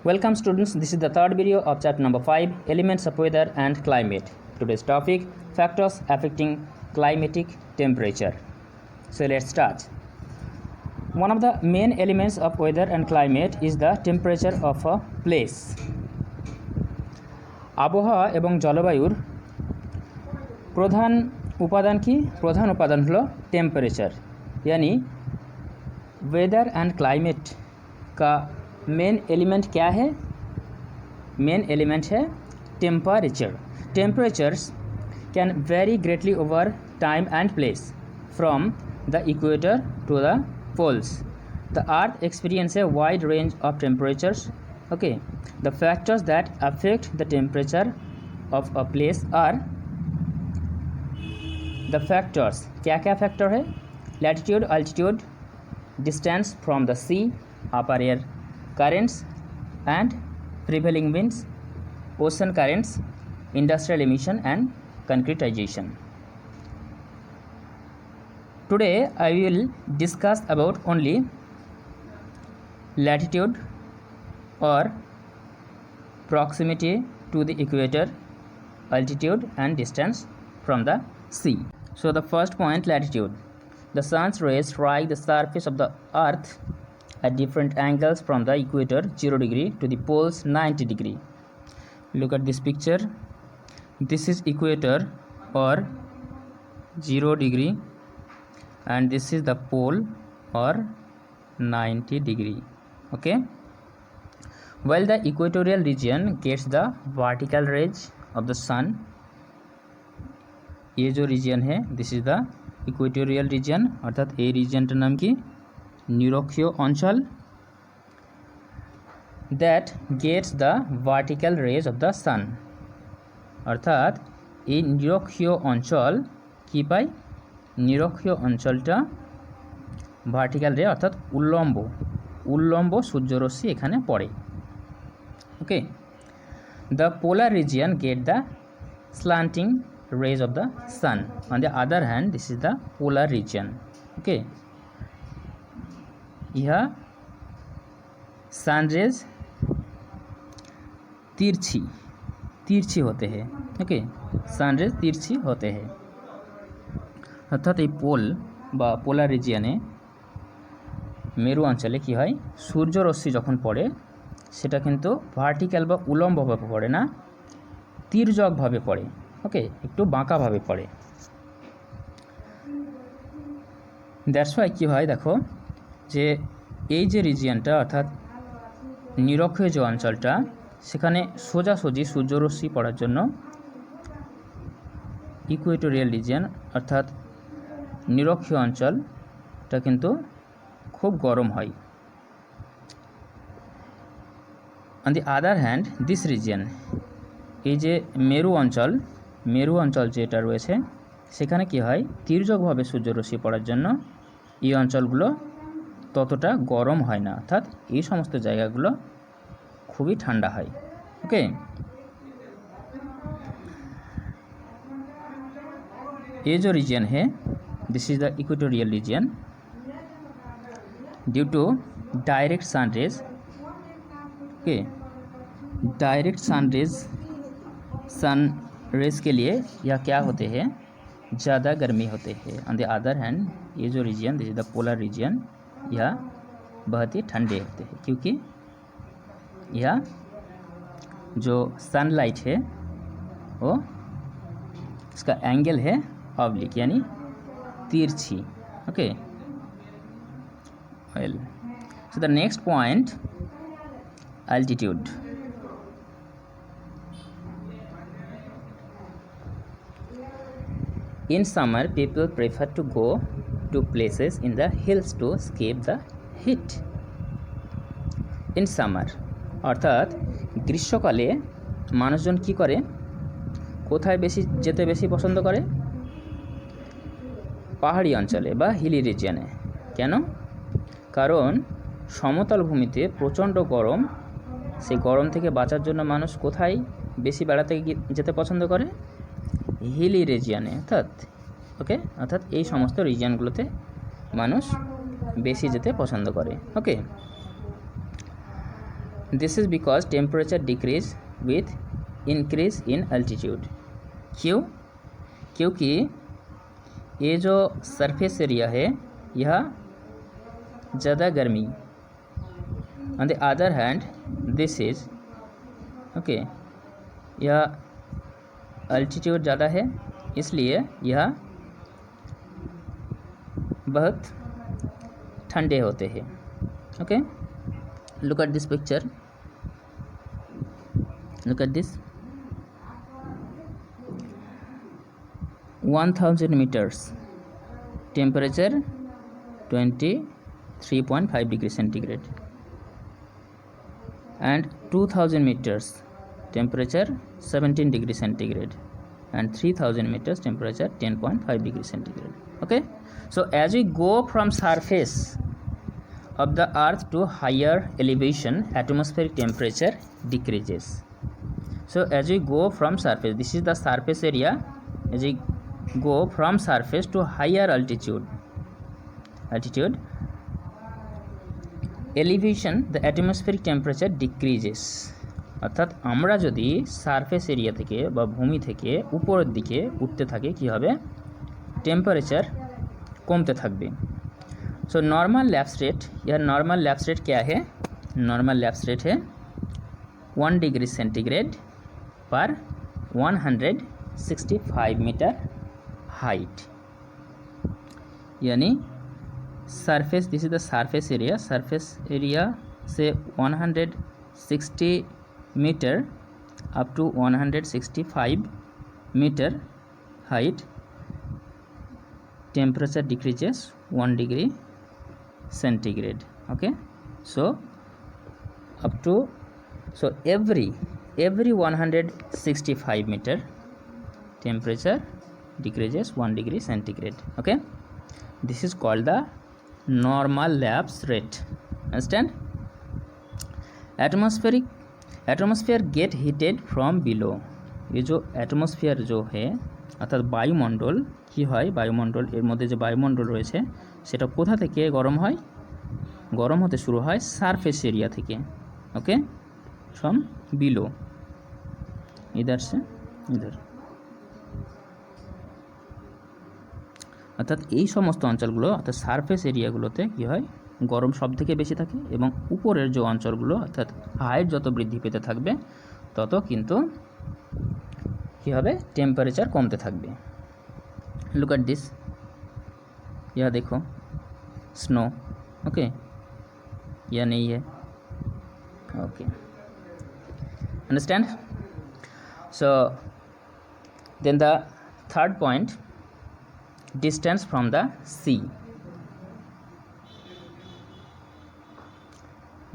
Welcome students, this is the third video of chapter number 5, Elements of Weather and Climate. Today's topic, Factors Affecting Climatic Temperature. So let's start. One of the main elements of weather and climate is the temperature of a place. আবহাওয়া এবং জলবায়ুর প্রধান উপাদান কি? প্রধান উপাদান হলো temperature, यानी वेदर एंड क्लाइमेट का मेन एलिमेंट क्या है? मेन एलिमेंट है temperature. Temperatures can vary greatly over time and place from the equator to the poles. The earth experiences a wide range of temperatures. Okay, the factors that affect the temperature of a place are the factors. क्या factor है? Latitude, altitude, distance from the sea, upper air currents and prevailing winds, ocean currents, industrial emission and concretization. Today I will discuss about only latitude or proximity to the equator, altitude and distance from the sea. So the first point, latitude. The sun's rays strike the surface of the earth at different angles from the equator 0 degree to the poles 90 degree. Look at this picture. This is equator or 0 degree and this is the pole or 90 degree. Okay, while the equatorial region gets the vertical rays of the sun, ये जो region है this is the equatorial region, अर्थात এই রিজনটার নাম কি? নিরক্ষীয় অঞ্চল. That gets the vertical rays of the sun, অর্থাৎ এই নিরক্ষীয় অঞ্চল কি পায়? নিরক্ষীয় অঞ্চলটা ভার্টিক্যাল রে অর্থাৎ উল্লম্ব সূর্যরশ্মি এখানে পড়ে. Okay, the polar region get the slanting rays of the sun. On the other hand, this is the polar region. Okay, यह सन रेज तिरछी होते हैं. ओके, सन रेज तिरछी होते हैं, অর্থাৎ এই পোল বা পোলার রিজিয়নে মেরু অঞ্চলে কী হয়? সূর্যরশ্মি যখন পড়ে সেটা কিন্তু ভার্টিক্যাল বা উলম্বভাবে পড়ে না, তির্যকভাবে পড়ে. ওকে, একটু বাঁকাভাবে পড়ে. দ্যাটস ওয়াই কী হয় দেখো, যে এই যে রিজিয়নটা অর্থাৎ নিরক্ষীয় যে অঞ্চলটা, সেখানে সোজাসুজি সূর্যরশ্মি পড়ার জন্য ইকুয়েটোরিয়াল রিজিয়ন অর্থাৎ নিরক্ষীয় অঞ্চলটা কিন্তু খুব গরম হয়. On the other hand this region, এই যে মেরু অঞ্চল যেটা রয়েছে সেখানে কি হয়? তির্যকভাবে সূর্যরশ্মি পড়ার জন্য এই অঞ্চলগুলো ততটা গরম হয় না, অর্থাৎ এই সমস্ত জায়গাগুলো খুবই ঠান্ডা হয়. ওকে, ये जो रीजन है this is the equatorial region. Due to direct sun rays, okay, direct sun rays के लिए यह क्या होते हैं? ज़्यादा गर्मी होते हैं. ऑन द अदर हैंड ये जो region this is the polar region, यह बहुत ही ठंडे होते हैं, क्योंकि यह जो सनलाइट है वो इसका एंगल है ऑब्लिक, यानी तिरछी. Okay, well, so the next point, altitude. In summer, people prefer to go to places in the hills to escape the heat. In summer, অর্থাৎ গ্রীষ্মকালে মানুষজন কি করে? কোথায় যেতে বেশি পছন্দ করে? পাহাড়ি অঞ্চলে বা হিলি রিজিয়নে. কেন? কারণ সমতল ভূমিতে প্রচণ্ড গরম, সেই গরম থেকে বাঁচার জন্য মানুষ কোথায় বেশি বেড়াতে যেতে পছন্দ করে? হিলি রিজিয়নে, অর্থাৎ এই সমস্ত রিজিয়নগুলোতে মানুষ বেশি যেতে পছন্দ করে. Okay, this is because temperature decreases with increase in altitude. क्यों? क्योंकि ये जो सरफेस एरिया है यह ज़्यादा गर्मी, on the other hand this is okay, यह अल्टीट्यूड ज़्यादा है इसलिए यह बहुत ठंडे होते हैं। Okay, look at this picture, look at this 1000 meters, temperature 23.5 degree centigrade, and 2000 meters, temperature 17 degree centigrade, and 3000 meters, temperature 10.5 degree centigrade. Okay, so as we go from surface of the earth to higher elevation, atmospheric temperature decreases. So as we go from surface, this is the surface area, as we go from surface to higher altitude elevation, the atmospheric temperature decreases. অর্থাৎ আমরা যদি surface area থেকে বা ভূমি থেকে উপরের দিকে উঠতে থাকি কি হবে, टेम्परेचर कमते থাকবে। सो नॉर्मल लैप्स रेट, यह नॉर्मल लैप्स रेट क्या है? नॉर्मल लैप्स रेट है 1 डिग्री सेंटीग्रेड पर 165 मीटर हाइट, यानी surface, this is the surface area से 160 metre up to 165 metre height, temperature decreases 1 degree centigrade. Okay, so up to, so every 165 meter temperature decreases 1 degree centigrade. Okay, this is called the normal lapse rate. Understand? Atmosphere get heated from below. ये जो atmosphere जो है অর্থাৎ বায়ুমণ্ডল কি হয়, বায়ুমণ্ডল এর মধ্যে যে বায়ুমণ্ডল রয়েছে সেটা কোথা থেকে গরম হয়? গরম হতে শুরু হয় সারফেস এরিয়া থেকে। ওকে, ফ্রম বিলো, ইধার সে ইধার। অর্থাৎ এই সমস্ত অঞ্চলগুলো অর্থাৎ সারফেস এরিয়াগুলোতে কী হয়, গরম সব থেকে বেশি থাকে এবং উপরের যে অঞ্চলগুলো অর্থাৎ হাইট যত বৃদ্ধি পেতে থাকবে তত কিন্তু কী হবে, টেম্পারেচার কমতে থাকবে। लुक एट दिस, यह देखो स्नो। ओके, यह नहीं है। Okay, understand? So then the third point, distance from the sea.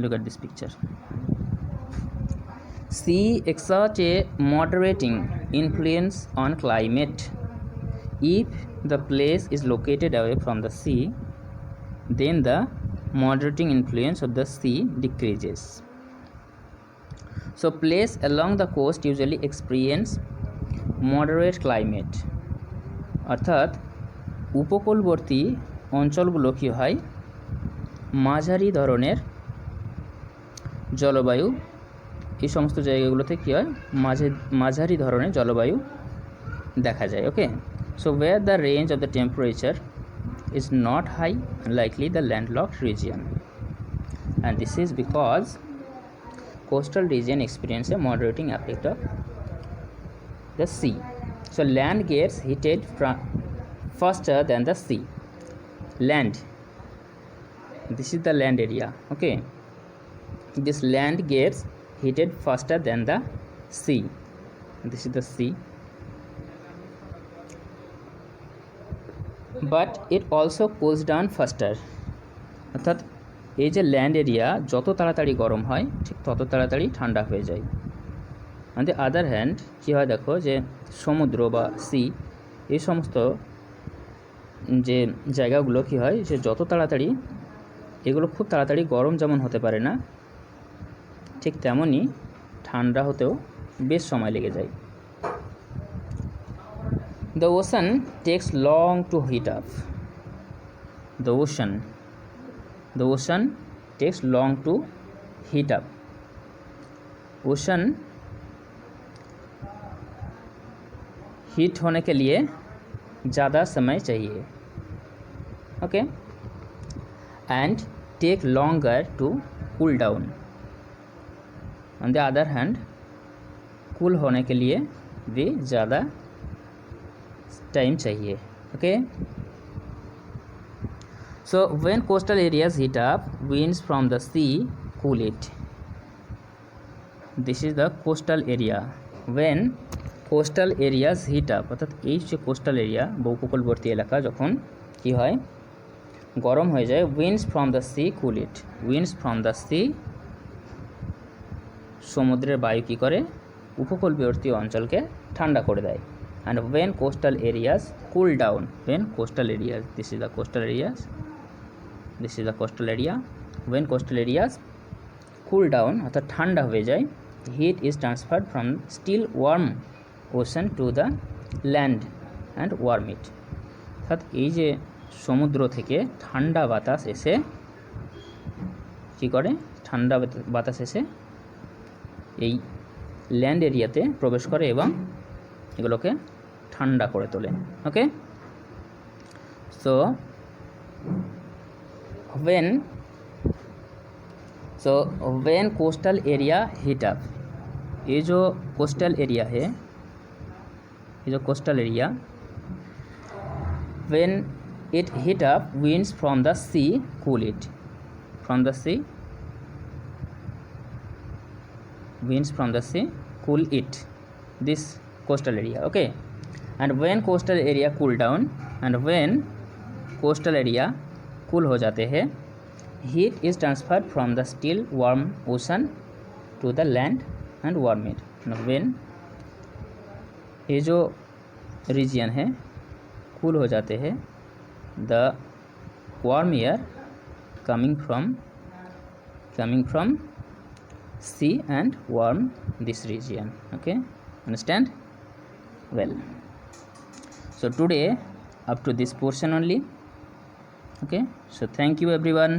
Look at this picture. Sea exerts a moderating influence on climate. If the place is located away from the sea, then the moderating influence of the sea decreases. So place along the coast usually experience moderate climate. অর্থাৎ উপকূলবর্তী অঞ্চলগুলো কী হয়, মাঝারি ধরনের জলবায়ু, এই সমস্ত জায়গাগুলোতে কী হয়, মাঝারি ধরনের জলবায়ু দেখা যায়। ওকে, so where the range of the temperature is not high, unlikely the landlocked region, and this is because coastal region experience a moderating effect of the sea. So land gets heated faster than the sea. Land, this is the land area. Okay, this land gets heated faster than the sea. This is the sea, but it also cools down faster. অর্থাৎ এই যে land area যত তাড়াতাড়ি গরম হয় ঠিক তত তাড়াতাড়ি ঠান্ডা হয়ে যায়। অন দ্য আদার হ্যান্ড কী হয় দেখো, যে সমুদ্র বা সি, এই সমস্ত যে জায়গাগুলো কী হয়, যে যত তাড়াতাড়ি এগুলো খুব তাড়াতাড়ি গরম যেমন হতে পারে না, ঠিক তেমনই ঠান্ডা হতেও বেশ সময় লেগে যায়। The ocean takes long to heat up. The ocean takes long to heat up. Ocean heat होने के लिए ज़्यादा समय चाहिए, okay, and take longer to cool down. On the other hand cool होने के लिए भी ज़्यादा टाइम चाहिए, okay. So when coastal areas heat up, winds from the sea cool it. This is the coastal area. When coastal areas heat up, অর্থাৎ এই যে coastal area বা উপকূলবর্তী এলাকা যখন কি হয়, গরম হয়ে যায়, winds from the sea cool it. Winds from the sea, সমুদ্রের বায়ু কী করে উপকূলবর্তী অঞ্চলকে ঠান্ডা করে দেয়। And when coastal areas cool down, when coastal areas, this is the coastal areas, this is the coastal area, when coastal areas cool down অর্থাৎ ঠান্ডা হয়ে যায়, heat is transferred from still warm ocean to the land and warm it. অর্থাৎ এই যে সমুদ্র থেকে ঠান্ডা বাতাস এসে কী করে, ঠান্ডা বাতাস এসে এই ল্যান্ড এরিয়াতে প্রবেশ করে এবং এগুলোকে ঠান্ডা করে তোলে, okay. So when coastal area heat up, ये जो कोस्टल एरिया है, ये जो coastal area, when it heat up, winds from the sea cool it, from the sea, winds from the sea cool it, this coastal area, okay. And when coastal area cool down, and when coastal area cool हो जाते हैं, heat is transferred from the still warm ocean to the land and warm it. Now when ये जो region है cool हो जाते हैं, the warm air coming from sea and warm this region, okay, understand well. So today up to this portion only, okay. So thank you everyone.